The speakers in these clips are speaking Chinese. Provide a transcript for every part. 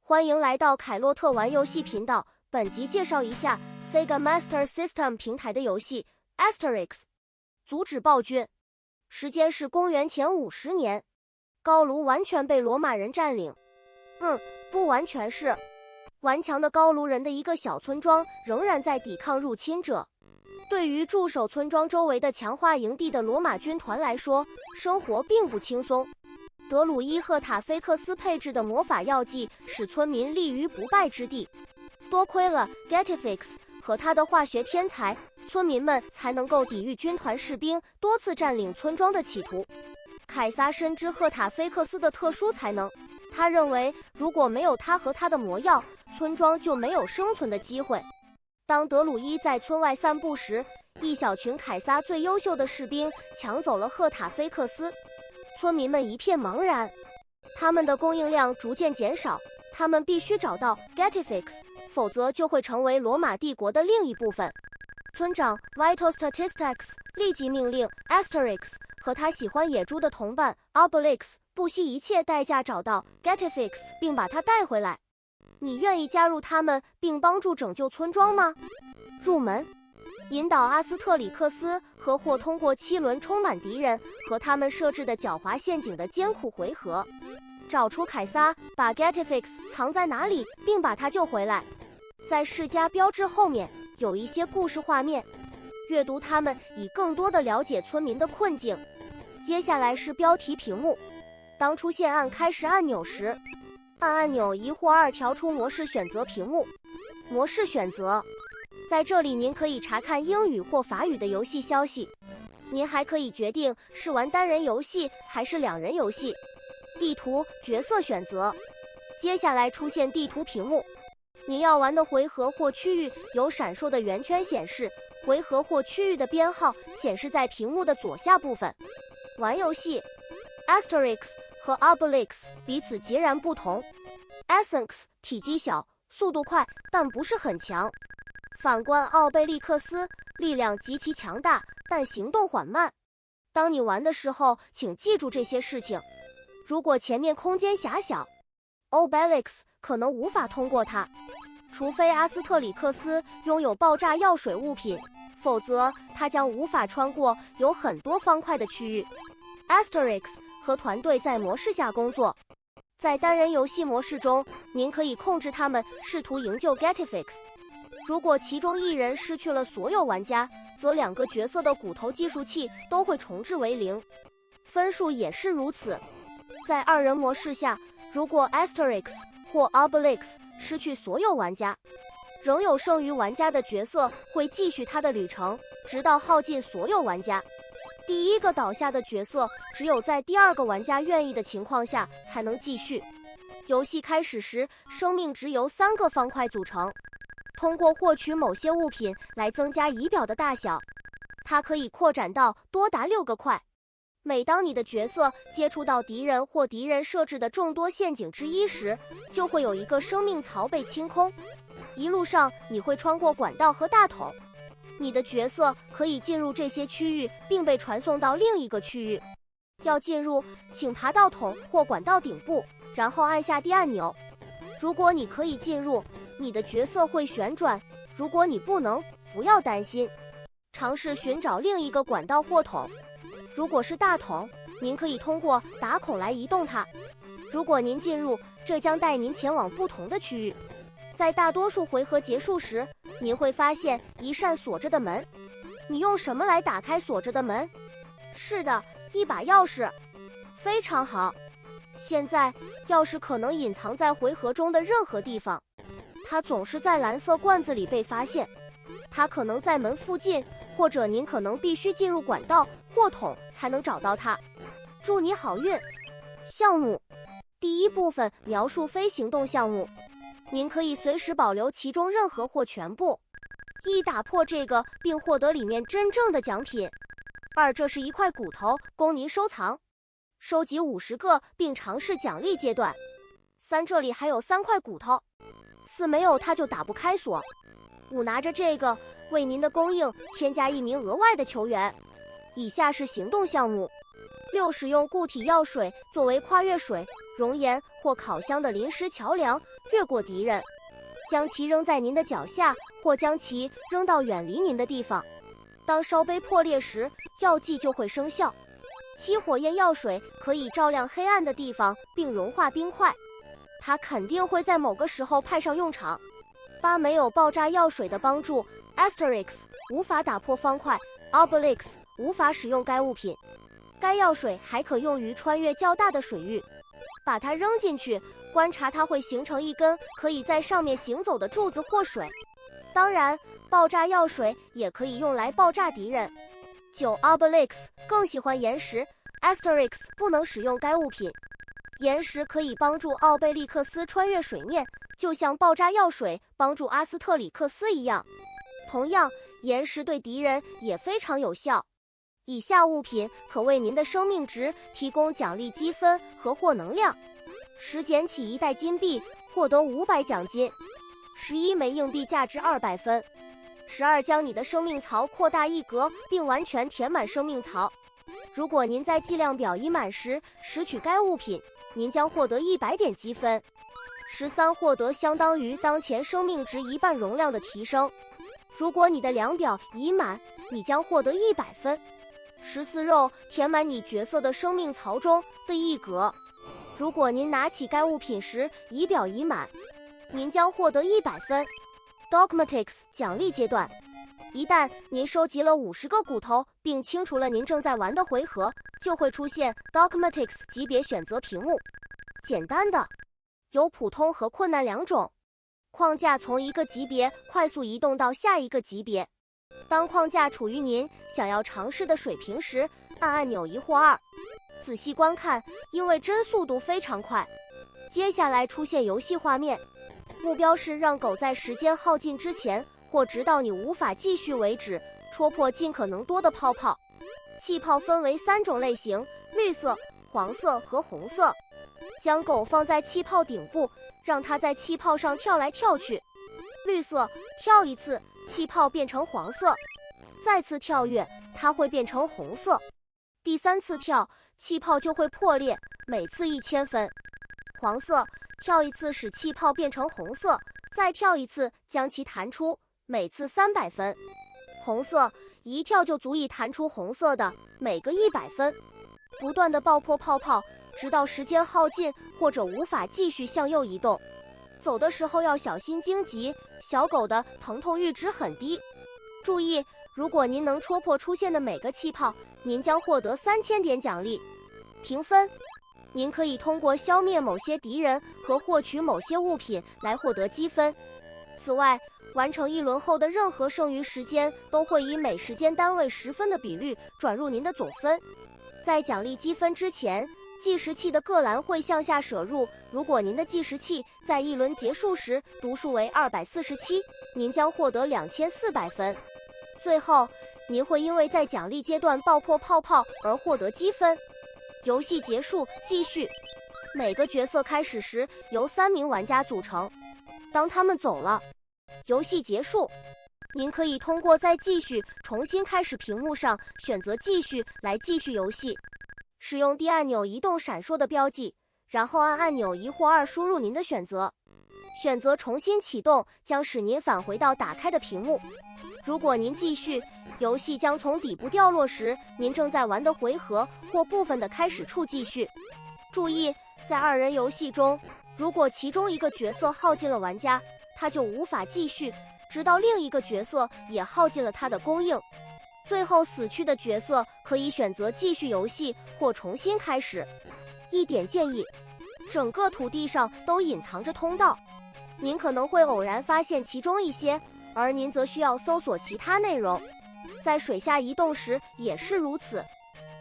欢迎来到凯洛特玩游戏频道。本集介绍一下 Sega Master System 平台的游戏 Asterix 阻止暴君。时间是公元前50年，高卢完全被罗马人占领。不完全是。顽强的高卢人的一个小村庄仍然在抵抗入侵者。对于驻守村庄周围的强化营地的罗马军团来说，生活并不轻松。德鲁伊赫塔菲克斯配置的魔法药剂使村民立于不败之地。多亏了 Getafix 和他的化学天才，村民们才能够抵御军团士兵多次占领村庄的企图。凯撒深知赫塔菲克斯的特殊才能，他认为如果没有他和他的魔药，村庄就没有生存的机会。当德鲁伊在村外散步时，一小群凯撒最优秀的士兵抢走了赫塔菲克斯，村民们一片茫然，他们的供应量逐渐减少，他们必须找到 Getafix， 否则就会成为罗马帝国的另一部分。村长 Vital Statistics 立即命令 Asterix 和他喜欢野猪的同伴 Obelix 不惜一切代价找到 Getafix 并把他带回来。你愿意加入他们并帮助拯救村庄吗？入门，引导阿斯特里克斯和或通过7轮充满敌人和他们设置的狡猾陷阱的艰苦回合，找出凯撒，把 Getafix 藏在哪里并把他救回来。在世家标志后面有一些故事画面，阅读它们以更多的了解村民的困境。接下来是标题屏幕，当出现按开始按钮时，按按钮1或2调出模式选择屏幕。模式选择，在这里您可以查看英语或法语的游戏消息。您还可以决定是玩单人游戏还是2人游戏。地图角色选择，接下来出现地图屏幕。你要玩的回合或区域有闪烁的圆圈显示，回合或区域的编号显示在屏幕的左下部分。玩游戏 Asterix 和 Obelix 彼此截然不同。Asterix 体积小，速度快，但不是很强。反观奥贝利克斯，力量极其强大，但行动缓慢。当你玩的时候，请记住这些事情。如果前面空间狭小， Obelix 可能无法通过它，除非阿斯特里克斯拥有爆炸药水物品，否则他将无法穿过有很多方块的区域。Asterix 和团队在模式下工作。在单人游戏模式中，您可以控制他们试图营救 Getafix。如果其中一人失去了所有玩家，则2个角色的骨头计数器都会重置为0，分数也是如此。在2人模式下，如果 Asterix 或 Obelix 失去所有玩家，仍有剩余玩家的角色会继续他的旅程，直到耗尽所有玩家。第一个倒下的角色只有在第2个玩家愿意的情况下才能继续。游戏开始时，生命值由3个方块组成。通过获取某些物品来增加仪表的大小，它可以扩展到多达6个块。每当你的角色接触到敌人或敌人设置的众多陷阱之一时，就会有一个生命槽被清空。一路上你会穿过管道和大桶，你的角色可以进入这些区域并被传送到另一个区域。要进入，请爬到桶或管道顶部，然后按下 D 按钮。如果你可以进入，你的角色会旋转；如果你不能，不要担心，尝试寻找另一个管道或桶。如果是大桶，您可以通过打孔来移动它。如果您进入，这将带您前往不同的区域。在大多数回合结束时，您会发现一扇锁着的门。你用什么来打开锁着的门？是的，一把钥匙。非常好。现在，钥匙可能隐藏在回合中的任何地方。它总是在蓝色罐子里被发现。它可能在门附近，或者您可能必须进入管道或桶才能找到它。祝你好运。项目第一部分描述非行动项目，您可以随时保留其中任何或全部。1打破这个并获得里面真正的奖品。2这是一块骨头，供您收藏。收集50个并尝试奖励阶段。3这里还有3块骨头。4没有它就打不开锁。5拿着这个为您的供应添加1名额外的球员。以下是行动项目。6使用固体药水作为跨越水，熔岩或烤箱的临时桥梁，越过敌人，将其扔在您的脚下，或将其扔到远离您的地方。当烧杯破裂时，药剂就会生效。7火焰药水可以照亮黑暗的地方并融化冰块，它肯定会在某个时候派上用场。8没有爆炸药水的帮助 Asterix 无法打破方块， Obelix 无法使用该物品。该药水还可用于穿越较大的水域，把它扔进去，观察它会形成一根可以在上面行走的柱子或水。当然，爆炸药水也可以用来爆炸敌人。9 Obelix 更喜欢岩石， Asterix 不能使用该物品。岩石可以帮助奥贝利克斯穿越水面，就像爆炸药水帮助阿斯特里克斯一样。同样，岩石对敌人也非常有效。以下物品可为您的生命值提供奖励积分和或能量：10捡起1袋金币，获得500奖金；11枚硬币价值200分；12将你的生命槽扩大1格并完全填满生命槽。如果您在计量表已满时拾取该物品，您将获得100点积分；13获得相当于当前生命值1半容量的提升。如果你的量表已满，你将获得100分；14肉填满你角色的生命槽中的1格。如果您拿起该物品时仪表已满，您将获得100分。Dogmatics 奖励阶段，一旦您收集了50个骨头并清除了您正在玩的回合，就会出现 Dogmatics 级别选择屏幕。简单的，有普通和困难2种。框架从一个级别快速移动到下一个级别。当框架处于您想要尝试的水平时，按按钮1或2。仔细观看，因为帧速度非常快。接下来出现游戏画面，目标是让狗在时间耗尽之前，或直到你无法继续为止，戳破尽可能多的泡泡。气泡分为3种类型：绿色、黄色和红色。将狗放在气泡顶部，让它在气泡上跳来跳去。绿色，跳一次，气泡变成黄色；再次跳跃，它会变成红色。第3次跳，气泡就会破裂，每次1000分。黄色，跳一次使气泡变成红色，再跳一次将其弹出，每次300分。红色，一跳就足以弹出红色的，每个100分。不断地爆破泡泡，直到时间耗尽或者无法继续向右移动。走的时候要小心荆棘，小狗的疼痛阈值很低。注意，如果您能戳破出现的每个气泡，您将获得3000点奖励。评分，您可以通过消灭某些敌人和获取某些物品来获得积分。此外，完成1轮后的任何剩余时间都会以每时间单位10分的比率转入您的总分。在奖励积分之前，计时器的各栏会向下摄入。如果您的计时器在1轮结束时读数为247，您将获得2400分。最后，您会因为在奖励阶段爆破泡泡而获得积分。游戏结束，继续。每个角色开始时由3名玩家组成，当他们走了，游戏结束。您可以通过在继续重新开始屏幕上选择继续来继续游戏。使用 D 按钮移动闪烁的标记，然后按按钮1或2输入您的选择。选择重新启动将使您返回到打开的屏幕。如果您继续，游戏将从底部掉落时，您正在玩的回合或部分的开始处继续。注意，在2人游戏中，如果其中一个角色耗尽了玩家，他就无法继续，直到另一个角色也耗尽了他的供应。最后死去的角色可以选择继续游戏或重新开始。一点建议，整个土地上都隐藏着通道，您可能会偶然发现其中一些，而您则需要搜索其他内容。在水下移动时也是如此。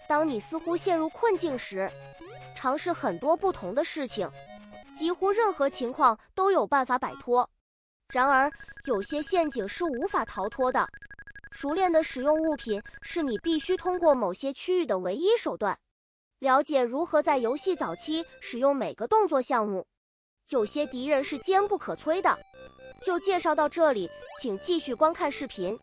当你似乎陷入困境时，尝试很多不同的事情，几乎任何情况都有办法摆脱。然而，有些陷阱是无法逃脱的。熟练的使用物品是你必须通过某些区域的唯一手段。了解如何在游戏早期使用每个动作项目。有些敌人是坚不可摧的。就介绍到这里，请继续观看视频。